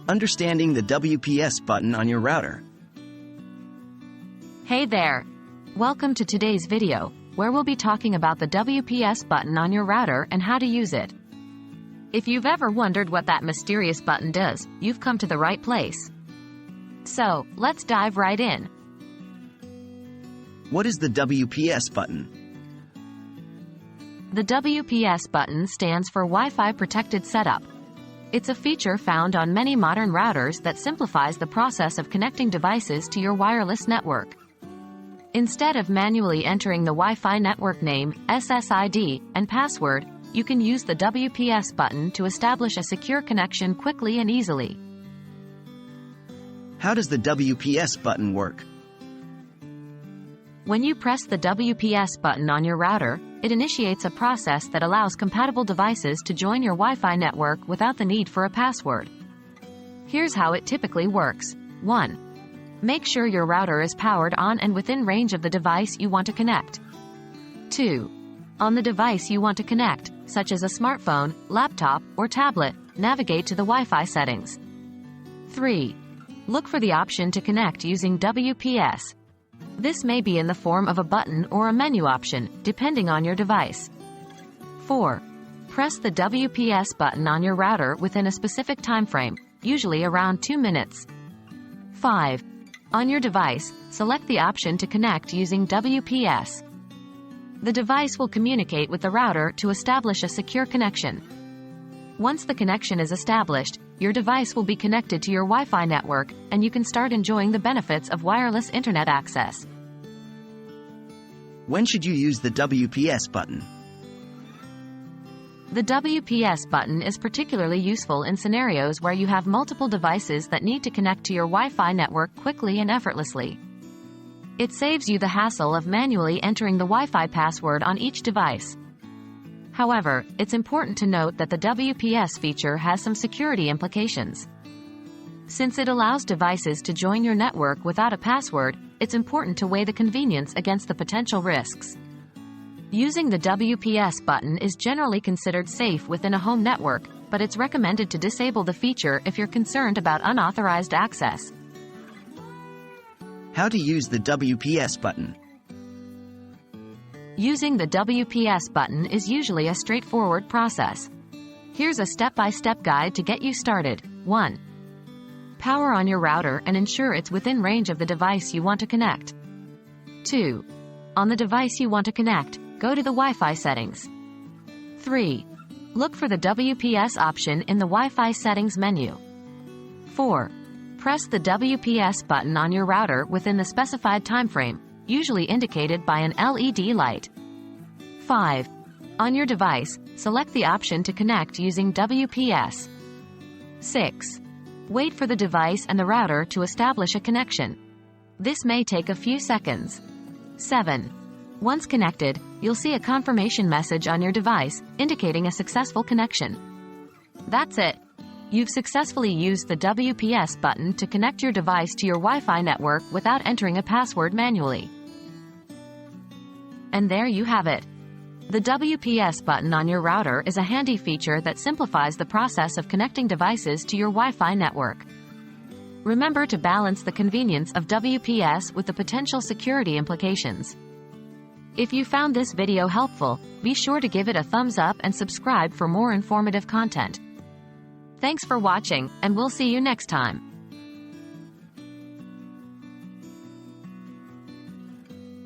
Understanding the WPS button on your router. Hey there! Welcome to today's video, where we'll be talking about the WPS button on your router and how to use it. If you've ever wondered what that mysterious button does, you've come to the right place. So, let's dive right in. What is the WPS button? The WPS button stands for Wi-Fi Protected Setup. It's a feature found on many modern routers that simplifies the process of connecting devices to your wireless network. Instead of manually entering the Wi-Fi network name, SSID, and password, you can use the WPS button to establish a secure connection quickly and easily. How does the WPS button work? When you press the WPS button on your router, it initiates a process that allows compatible devices to join your Wi-Fi network without the need for a password. Here's how it typically works. 1. Make sure your router is powered on and within range of the device you want to connect. 2. On the device you want to connect, such as a smartphone, laptop, or tablet, navigate to the Wi-Fi settings. 3. Look for the option to connect using WPS. This may be in the form of a button or a menu option, depending on your device. 4. Press the WPS button on your router within a specific time frame, usually around 2 minutes. 5. On your device, select the option to connect using WPS. The device will communicate with the router to establish a secure connection. Once the connection is established, your device will be connected to your Wi-Fi network, and you can start enjoying the benefits of wireless internet access. When should you use the WPS button? The WPS button is particularly useful in scenarios where you have multiple devices that need to connect to your Wi-Fi network quickly and effortlessly. It saves you the hassle of manually entering the Wi-Fi password on each device. However, it's important to note that the WPS feature has some security implications. Since it allows devices to join your network without a password, it's important to weigh the convenience against the potential risks. Using the WPS button is generally considered safe within a home network, but it's recommended to disable the feature if you're concerned about unauthorized access. How to use the WPS button? Using the WPS button is usually a straightforward process. Here's a step-by-step guide to get you started. 1. Power on your router and ensure it's within range of the device you want to connect. 2. On the device you want to connect, go to the Wi-Fi settings. 3. Look for the WPS option in the Wi-Fi settings menu. 4. Press the WPS button on your router within the specified time frame, usually indicated by an LED light. 5. On your device, select the option to connect using WPS. 6. Wait for the device and the router to establish a connection. This may take a few seconds. 7. Once connected, you'll see a confirmation message on your device, indicating a successful connection. That's it. You've successfully used the WPS button to connect your device to your Wi-Fi network without entering a password manually. And there you have it. The WPS button on your router is a handy feature that simplifies the process of connecting devices to your Wi-Fi network. Remember to balance the convenience of WPS with the potential security implications. If you found this video helpful, be sure to give it a thumbs up and subscribe for more informative content. Thanks for watching, and we'll see you next time.